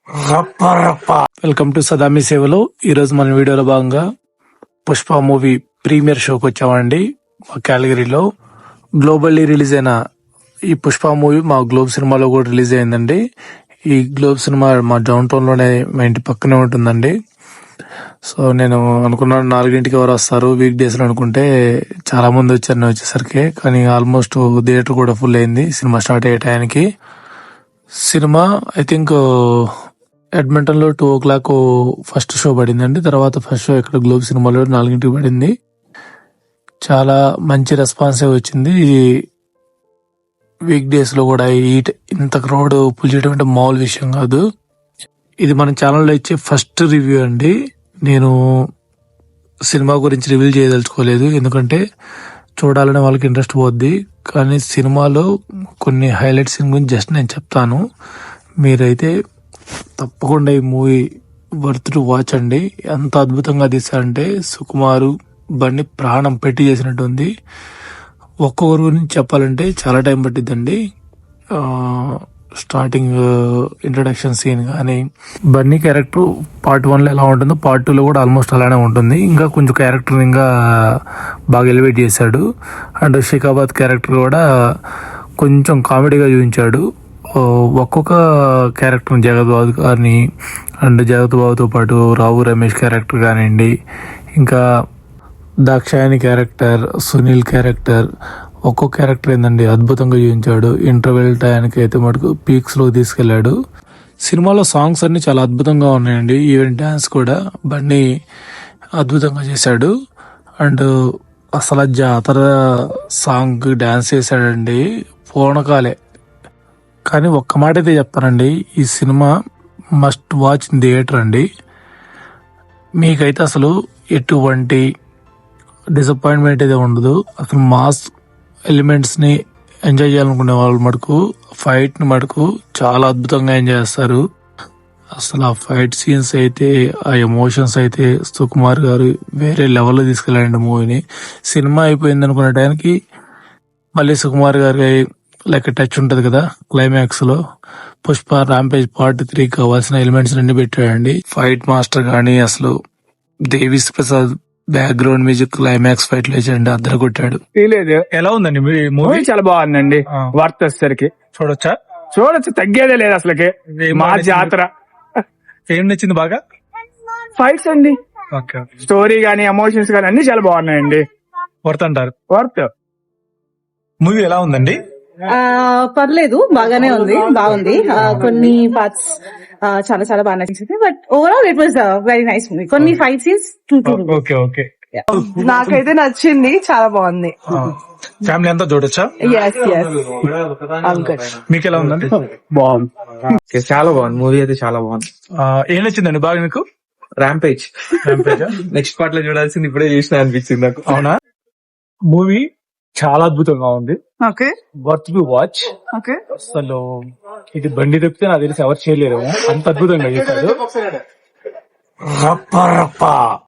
Welcome to సదామి సేవలో. ఈరోజు మన వీడియోలో భాగంగా పుష్ప మూవీ ప్రీమియర్ షోకి వచ్చామండి. మా కేటగిరీలో గ్లోబల్లీ రిలీజ్ అయిన ఈ పుష్ప మూవీ మా గ్లోబ్ సినిమాలో కూడా రిలీజ్ అయిందండి. ఈ గ్లోబ్ సినిమా మా డౌన్ టౌన్ లోనే మా ఇంటి పక్కనే ఉంటుందండి. సో నేను అనుకున్నాను 4 ఎవరు వస్తారు వీక్ డేస్ లో అనుకుంటే చాలా మంది వచ్చారు నేను వచ్చేసరికి. కానీ ఆల్మోస్ట్ థియేటర్ కూడా ఫుల్ అయింది సినిమా స్టార్ట్ అయ్యే టయానికి. సినిమా ఐ థింక్ ఎడ్మంటన్ లో 2 o'clock ఫస్ట్ షో పడిందండి. తర్వాత ఫస్ట్ షో ఇక్కడ గ్లోబ్ సినిమాలో 4 పడింది. చాలా మంచి రెస్పాన్సివ్ వచ్చింది. వీక్ డేస్ లో కూడా ఇంత క్రౌడ్ పుల్ చేయడం అంటే మామూలు విషయం కాదు. ఇది మన ఛానల్లో ఇచ్చే ఫస్ట్ రివ్యూ అండి. నేను సినిమా గురించి రివ్యూ చేయదలుచుకోలేదు, ఎందుకంటే చూడాలనే వాళ్ళకి ఇంట్రెస్ట్ పోద్ది. కానీ సినిమాలో కొన్ని హైలైట్ సీన్ గురించి జస్ట్ నేను చెప్తాను. మీరైతే తప్పకుండా ఈ మూవీ వర్త్ టు వాచ్ అండి. ఎంత అద్భుతంగా తీశారంటే సుకుమారు బండి ప్రాణం పెట్టి చేసినట్టు ఉంది. ఒక్కొక్కరి గురించి చెప్పాలంటే చాలా టైం పట్టిద్దండి. స్టార్టింగ్ ఇంట్రడక్షన్ సీన్ కానీ బన్నీ క్యారెక్టర్ పార్ట్ 1 లో ఎలా ఉంటుందో పార్ట్ 2 లో కూడా ఆల్మోస్ట్ అలానే ఉంటుంది. ఇంకా కొంచెం క్యారెక్టర్ ఇంకా బాగా ఎలివేట్ చేశాడు. అండ్ షికాబాద్ క్యారెక్టర్ కూడా కొంచెం కామెడీగా చూపించాడు. ఒక్కొక్క క్యారెక్టర్ జగత్ బాబు గారిని అండ్ జగత్ బాబుతో పాటు రావు రమేష్ క్యారెక్టర్ కానివ్వండి, ఇంకా దాక్షాయణి క్యారెక్టర్, సునీల్ క్యారెక్టర్, ఒక్కొక్క క్యారెక్టర్ ఏందండి అద్భుతంగా చూపించాడు. ఇంటర్వెల్ టైంకి అయితే మటుకు పీక్స్ లో తీసుకెళ్లాడు. సినిమాలో సాంగ్స్ అన్ని చాలా అద్భుతంగా ఉన్నాయండి. ఈవెన్ డాన్స్ కూడా బండి అద్భుతంగా చేశాడు. అండ్ అసలు జాతర సాంగ్ డాన్స్ చేశాడండి, పూనకాలే. కానీ ఒక్క మాట అయితే చెప్తానండి, ఈ cinema must watch in theatre అండి. మీకైతే అసలు ఎటువంటి డిసప్పాయింట్మెంట్ అయితే ఉండదు. అసలు మాస్ ఎలిమెంట్స్ ని ఎంజాయ్ చేయాలనుకునే వాళ్ళు మటుకు ఫైట్ ని మటుకు చాలా అద్భుతంగా ఎంజాయ్ చేస్తారు. అసలు ఆ ఫైట్ సీన్స్ అయితే, ఆ ఎమోషన్స్ అయితే సుకుమార్ గారు వేరే లెవెల్లో తీసుకెళ్ళండి మూవీని. సినిమా అయిపోయింది అనుకునే టైంకి మళ్ళీ సుకుమార్ గారి లైక్ టచ్ ఉంటది కదా క్లైమాక్స్ లో. పుష్ప రాంపేజ్ పార్ట్ 3 కావాల్సిన ఎలిమెంట్స్ అన్ని పెట్టాడండి. ఫైట్ మాస్టర్ గానీ అసలు Devi Sri Prasad background music climax fight లేచండి అద్దరు కొట్టాడు. ఎలా ఉందండి మూవీ? చాలా బాగుందండి. వర్త్ వచ్చేసరికి చూడొచ్చు, తగ్గేదే లేదు అసలుకి. మా జాతర ఏం నచ్చింది బాగా? ఫైట్స్ అండి, స్టోరీ గానీ ఎమోషన్స్ గానీ అన్ని చాలా బాగున్నాయండి. వర్త్ అంటారు. వర్త్. మూవీ ఎలా ఉందండి? పర్లేదు, బాగానే ఉంది, బాగుంది. కొన్ని పార్ట్స్ చాలా చాలా బాగా నచ్చింది. But overall it was very nice movie. కొన్ని ఫైట్ సీన్స్ ఓకే నాకైతే నచ్చింది, చాలా బాగుంది. ఫ్యామిలీ అంతా చూడొచ్చా? మీకు ఎలా ఉందండి? బాగుంది, చాలా బాగుంది మూవీ అయితే, చాలా బాగుంది. ఏం నచ్చిందండి బాగా మీకు? ర్యాంపేజ్ నెక్స్ట్ పార్ట్ లో చూడాల్సింది ఇప్పుడే చూసిన అనిపించింది నాకు. అవునా? మూవీ చాలా అద్భుతంగా ఉంది. Worth to watch. అసలు ఇది బండి తప్పితే నాకు తెలిసి ఎవరు చేయలేరు, అంత అద్భుతంగా చేశాడు.